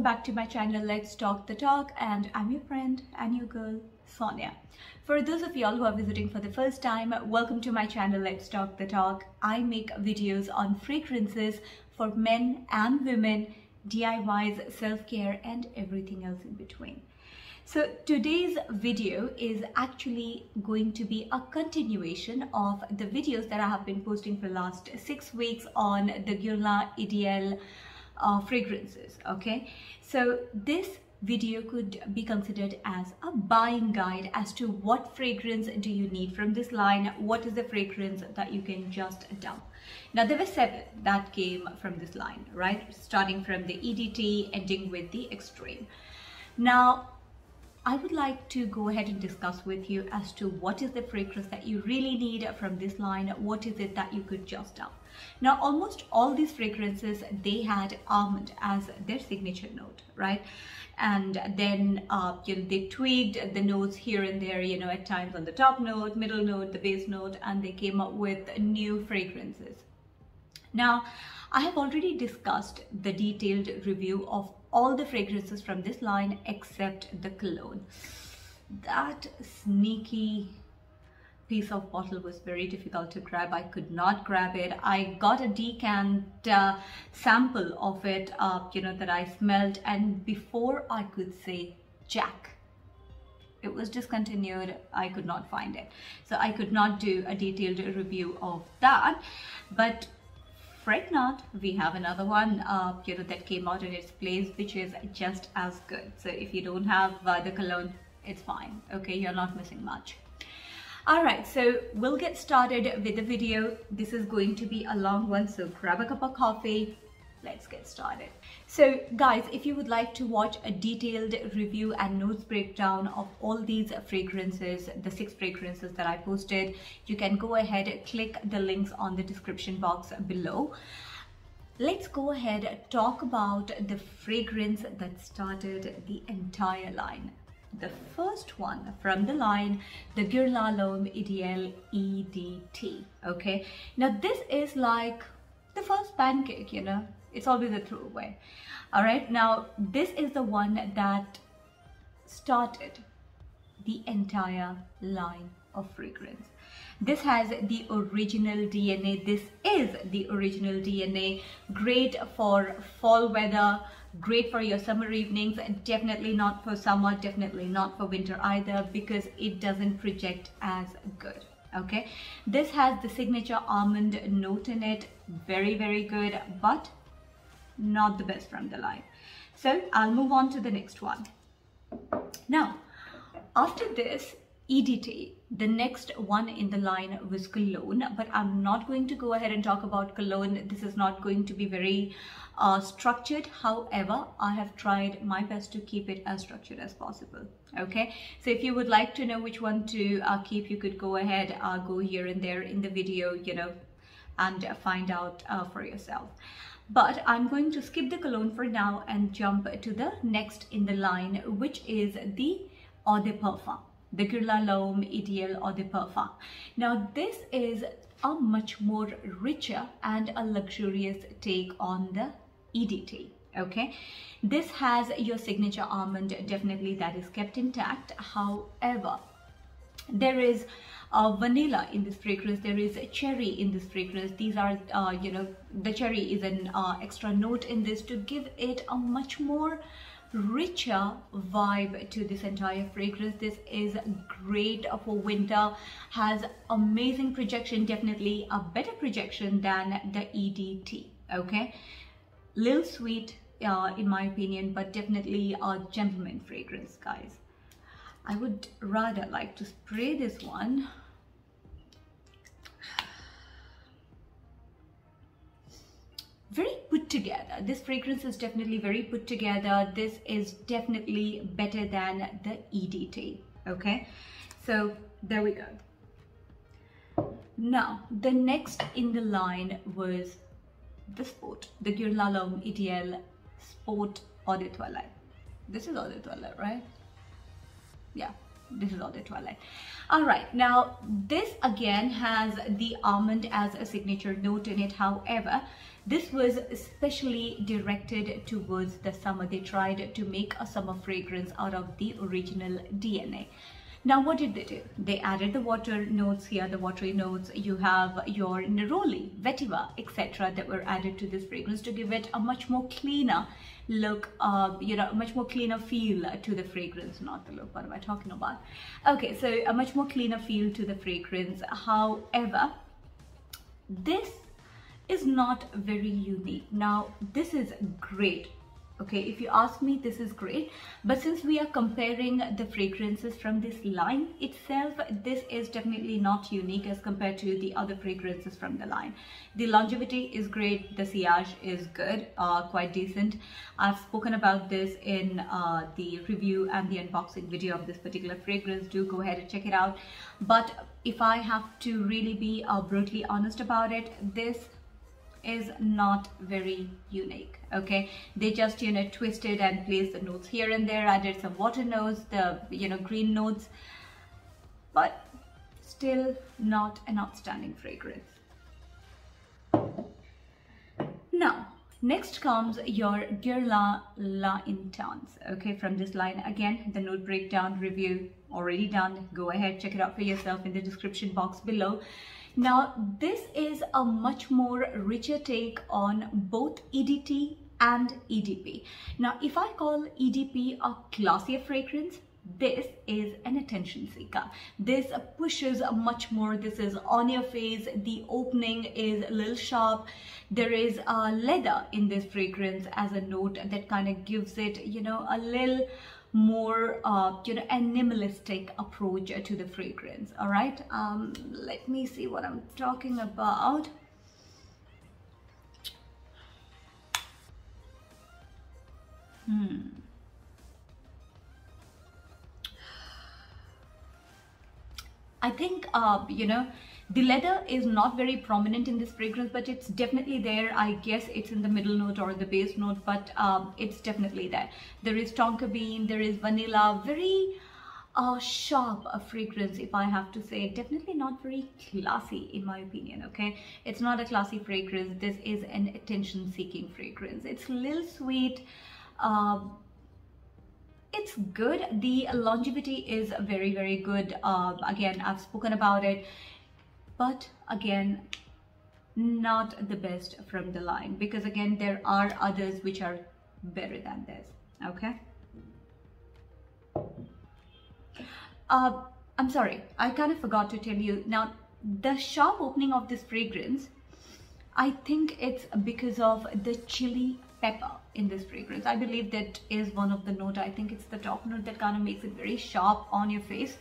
welcome back to my channel Let's Talk the Talk, and I'm your friend and your girl Sonia. For those of y'all who are visiting for the first time, welcome to my channel Let's Talk the Talk. I make videos on fragrances for men and women, DIYs, self-care and everything else in between. So today's video is actually going to be a continuation of the videos that I have been posting for the last 6 weeks on the Guerlain Ideal fragrances. Okay, so this video could be considered as a buying guide as to what fragrance do you need from this line, what is the fragrance that you can just dump. Now there were 7 that came from this line, right, starting from the EDT ending with the Extreme. Now I would like to go ahead and discuss with you as to what is the fragrance that you really need from this line, what is it that you could just dump. Now almost all these fragrances, they had almond as their signature note, right? And then they tweaked the notes here and there, at times on the top note, middle note, the base note, and they came up with new fragrances. Now I have already discussed the detailed review of all the fragrances from this line except the cologne. That sneaky piece of bottle was very difficult to grab. I could not grab it. I got a decant sample of it, that I smelled, and before I could say jack, it was discontinued. I could not find it, so I could not do a detailed review of that. But fret not, we have another one that came out in its place, which is just as good. So if you don't have the cologne, it's fine. Okay, you're not missing much. All right, so we'll get started with the video. This is going to be a long one, so grab a cup of coffee. Let's get started. So guys, if you would like to watch a detailed review and notes breakdown of all these fragrances, the 6 fragrances that I posted, you can go ahead and click the links on the description box below. Let's go ahead and talk about the fragrance that started the entire line. The first one from the line, the Girl Alone Ideal EDT. Okay, now this is like the first pancake, it's always a throwaway. All right, now this is the one that started the entire line of fragrance. This has the original DNA. This is the original DNA. Great for fall weather, great for your summer evenings. Definitely not for summer, definitely not for winter either, because it doesn't project as good. Okay, this has the signature almond note in it. Very, very good, but not the best from the line. So I'll move on to the next one. Now after this EDT, the next one in the line was cologne, but I'm not going to go ahead and talk about cologne. This is not going to be very structured. However, I have tried my best to keep it as structured as possible. Okay, so if you would like to know which one to keep, you could go ahead, go here and there in the video, and find out for yourself. But I'm going to skip the cologne for now and jump to the next in the line, which is the Eau de Parfum, the Girl Alone Ideal Eau de Parfum. Now this is a much more richer and a luxurious take on the EDT. Okay, this has your signature almond, definitely that is kept intact. However, there is vanilla in this fragrance, there is cherry in this fragrance. These are the cherry is an extra note in this to give it a much more richer vibe to this entire fragrance. This is great for winter, has amazing projection, definitely a better projection than the EDT. Okay, little sweet in my opinion, but definitely a gentleman fragrance, guys. I would rather like to spray this one. Very put together. This fragrance is definitely very put together. This is definitely better than the EDT. Okay, so there we go. Now the next in the line was the Sport, the Girl Along Ideal Sport Eau de Toilette. This is Eau de Toilette, right? Yeah, This is all the twilight. All right, now this again has the almond as a signature note in it. However, this was especially directed towards the summer. They tried to make a summer fragrance out of the original DNA. Now, what did they do? They added the water notes here, the watery notes. You have your neroli, vetiver, etc. that were added to this fragrance to give it a much more cleaner look, you know, a much more cleaner feel to the fragrance. Not the look, what am I talking about? Okay, so a much more cleaner feel to the fragrance. However, this is not very unique. Now, this is great. Okay, if you ask me, this is great, but since we are comparing the fragrances from this line itself, this is definitely not unique as compared to the other fragrances from the line. The longevity is great, the sillage is good, quite decent. I've spoken about this in the review and the unboxing video of this particular fragrance. Do go ahead and check it out. But if I have to really be brutally honest about it, this is not very unique. Okay, they just, you know, twisted and placed the notes here and there, added some water notes, the, you know, green notes, but still not an outstanding fragrance. Now, next comes your Guerlain L'Homme Intense. Okay, from this line again, the note breakdown review already done. Go ahead, check it out for yourself in the description box below. Now, this is a much more richer take on both EDT and EDP. Now, if I call EDP a classier fragrance, this is an attention seeker. This pushes much more. This is on your face. The opening is a little sharp. There is leather in this fragrance as a note that kind of gives it, you know, a little more you know, animalistic approach to the fragrance. All right, let me see what I'm talking about. I think you know, the leather is not very prominent in this fragrance, but it's definitely there. I guess it's in the middle note or the base note, but it's definitely there. There is tonka bean, there is vanilla, very sharp fragrance, if I have to say. Definitely not very classy in my opinion. Okay, it's not a classy fragrance. This is an attention-seeking fragrance. It's a little sweet. It's good. The longevity is very, very good. Again, I've spoken about it, but again, not the best from the line, because again, there are others which are better than this. Okay, I'm sorry, I kind of forgot to tell you. Now, the sharp opening of this fragrance, I think it's because of the chili pepper in this fragrance. I believe that is one of the note. I think it's the top note that kind of makes it very sharp on your face.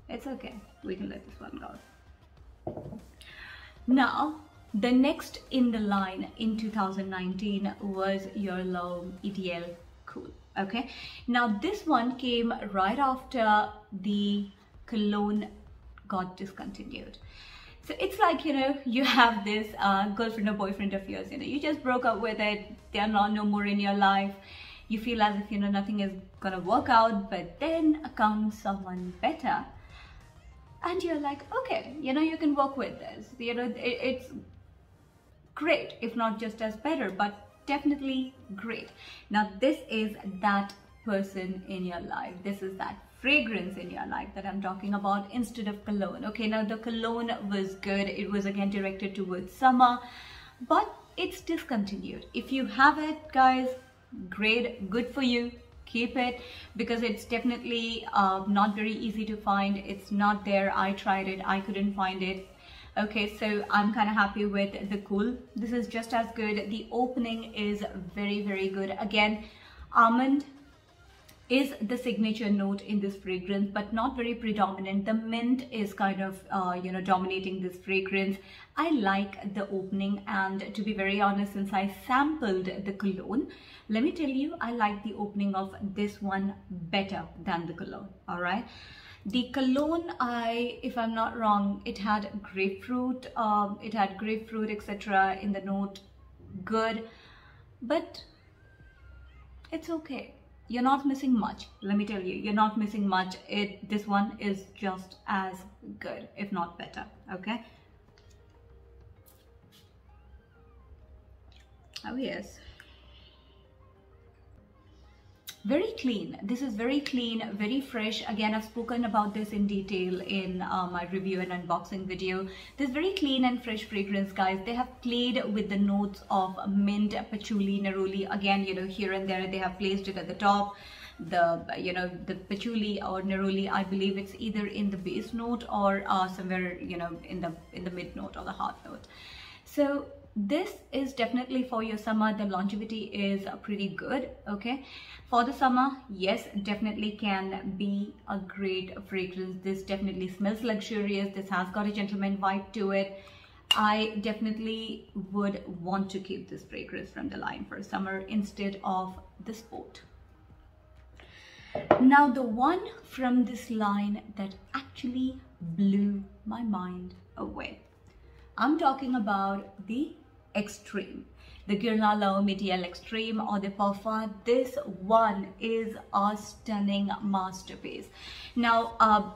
It's okay, we can let this one go. Now, the next in the line in 2019 was Girl Alone EDP Cool. Okay, now this one came right after the cologne got discontinued. So it's like, you know, you have this girlfriend or boyfriend of yours, you know, you just broke up with it, they're no more in your life. You feel as if, you know, nothing is gonna work out, but then comes someone better. And you're like, okay, you know, you can work with this. You know, it's great, if not just as better, but definitely great. Now, this is that person in your life. This is that fragrance in your life that I'm talking about instead of cologne. Okay, now the cologne was good. It was again directed towards summer, but it's discontinued. If you have it, guys, great, good for you. Keep it, because it's definitely not very easy to find. It's not there. I tried it, I couldn't find it. Okay, so I'm kind of happy with the Cool. This is just as good. The opening is very, very good. Again, almond is the signature note in this fragrance, but not very predominant. The mint is kind of you know, dominating this fragrance. I like the opening, and to be very honest, since I sampled the cologne, let me tell you, I like the opening of this one better than the cologne. All right, the cologne, if I'm not wrong, it had grapefruit, etc. in the note. Good, but it's okay. you're not missing much. Let me tell you, you're not missing much. This one is just as good, if not better. Okay. Oh yes, very clean. This is very clean, very fresh. Again, I've spoken about this in detail in my review and unboxing video. This very clean and fresh fragrance, guys. They have played with the notes of mint, patchouli, neroli. Again, you know, here and there they have placed it at the top. The, you know, the patchouli or neroli, I believe it's either in the base note or somewhere, you know, in the mid note or the heart note. So this is definitely for your summer. The longevity is pretty good. Okay, for the summer, yes, definitely can be a great fragrance. This definitely smells luxurious. This has got a gentleman vibe to it. I definitely would want to keep this fragrance from the line for summer instead of the Sport. Now, the one from this line that actually blew my mind away, I'm talking about the Extreme, the Girl Alone EDP Extreme Eau de Parfum. This one is a stunning masterpiece. Now,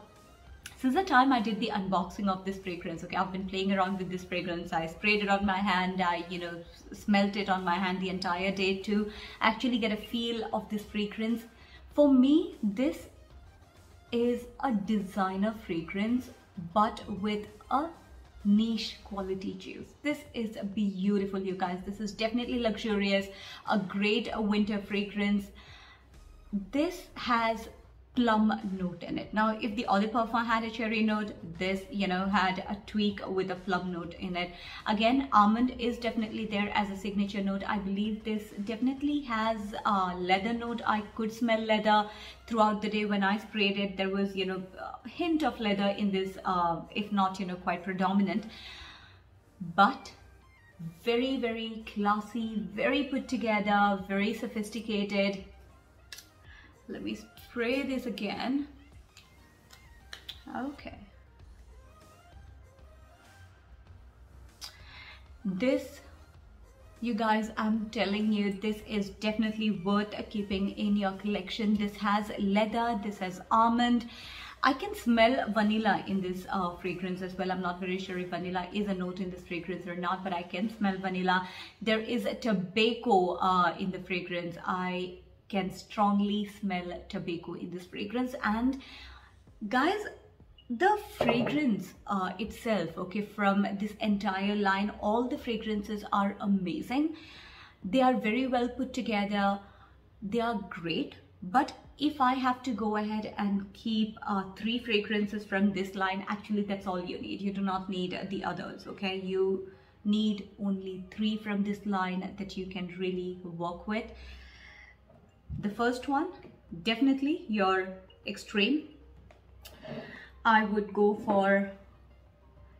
since the time I did the unboxing of this fragrance, okay, I've been playing around with this fragrance. I sprayed it on my hand. I, you know, smelt it on my hand the entire day to actually get a feel of this fragrance. For me, this is a designer fragrance, but with a niche quality juice. This is beautiful, you guys. This is definitely luxurious, a great winter fragrance. This has plum note in it. Now, if the Eau de Parfum had a cherry note, this, you know, had a tweak with a plum note in it. Again, almond is definitely there as a signature note. I believe this definitely has a leather note. I could smell leather throughout the day when I sprayed it. There was, you know, a hint of leather in this, if not, you know, quite predominant. But very, very classy, very put together, very sophisticated. Let me spray this again. Okay. This, you guys, I'm telling you, this is definitely worth keeping in your collection. This has leather, this has almond. I can smell vanilla in this fragrance as well. I'm not very sure if vanilla is a note in this fragrance or not, but I can smell vanilla. There is a tobacco in the fragrance. I can strongly smell tobacco in this fragrance. And guys, the fragrance itself, okay, from this entire line, all the fragrances are amazing. They are very well put together. They are great. But if I have to go ahead and keep 3 fragrances from this line, actually that's all you need. You do not need the others, okay? You need only 3 from this line that you can really work with. The first one, definitely your Extreme. I would go for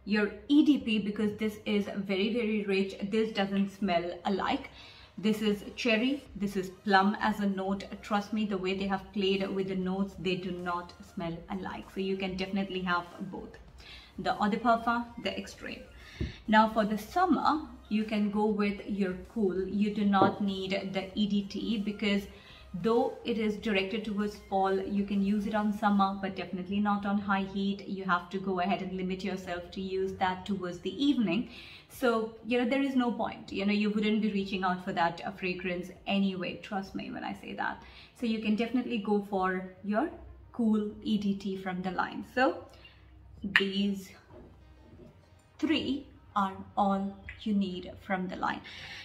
your EDP because this is very, very rich. This doesn't smell alike. This is cherry, this is plum as a note. Trust me, the way they have played with the notes, they do not smell alike. So you can definitely have both. The Eau de Parfum, the Extreme. Now for the summer, you can go with your Cool. You do not need the EDT because though it is directed towards fall, you can use it on summer, but definitely not on high heat. You have to go ahead and limit yourself to use that towards the evening. So, you know, there is no point. You know, you wouldn't be reaching out for that fragrance anyway. Trust me when I say that. So you can definitely go for your Cool EDT from the line. So these 3 are all you need from the line.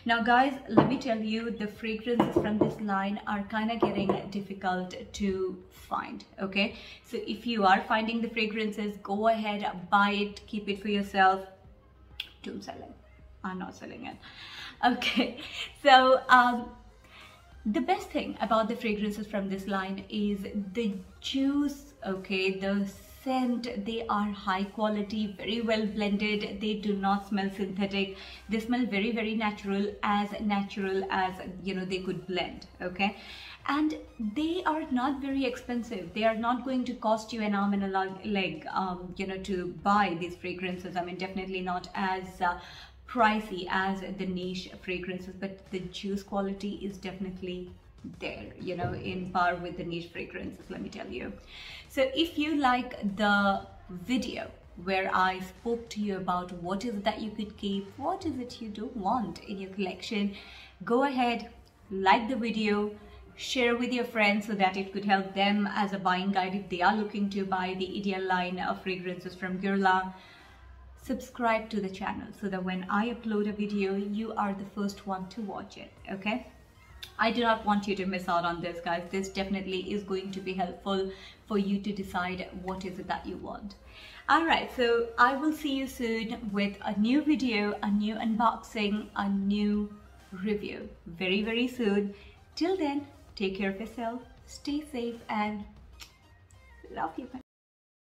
Now guys, let me tell you, the fragrances from this line are kind of getting difficult to find, okay? So if you are finding the fragrances, go ahead, buy it, keep it for yourself. Don't sell it. I'm not selling it. Okay, so the best thing about the fragrances from this line is the juice, okay, the scent. They are high quality, very well blended. They do not smell synthetic. They smell very, very natural as you know they could blend, okay? And they are not very expensive. They are not going to cost you an arm and a leg, you know, to buy these fragrances. I mean, definitely not as pricey as the niche fragrances, but the juice quality is definitely there, you know, in par with the niche fragrances, let me tell you. So if you like the video where I spoke to you about what is it that you could keep, what is it you don't want in your collection, go ahead, like the video, share with your friends so that it could help them as a buying guide if they are looking to buy the Ideal line of fragrances from Guerlain. Subscribe to the channel so that when I upload a video, you are the first one to watch it, okay? I do not want you to miss out on this, guys. This definitely is going to be helpful for you to decide what is it that you want. Alright, so I will see you soon with a new video, a new unboxing, a new review very, very soon. Till then, take care of yourself, stay safe, and love you.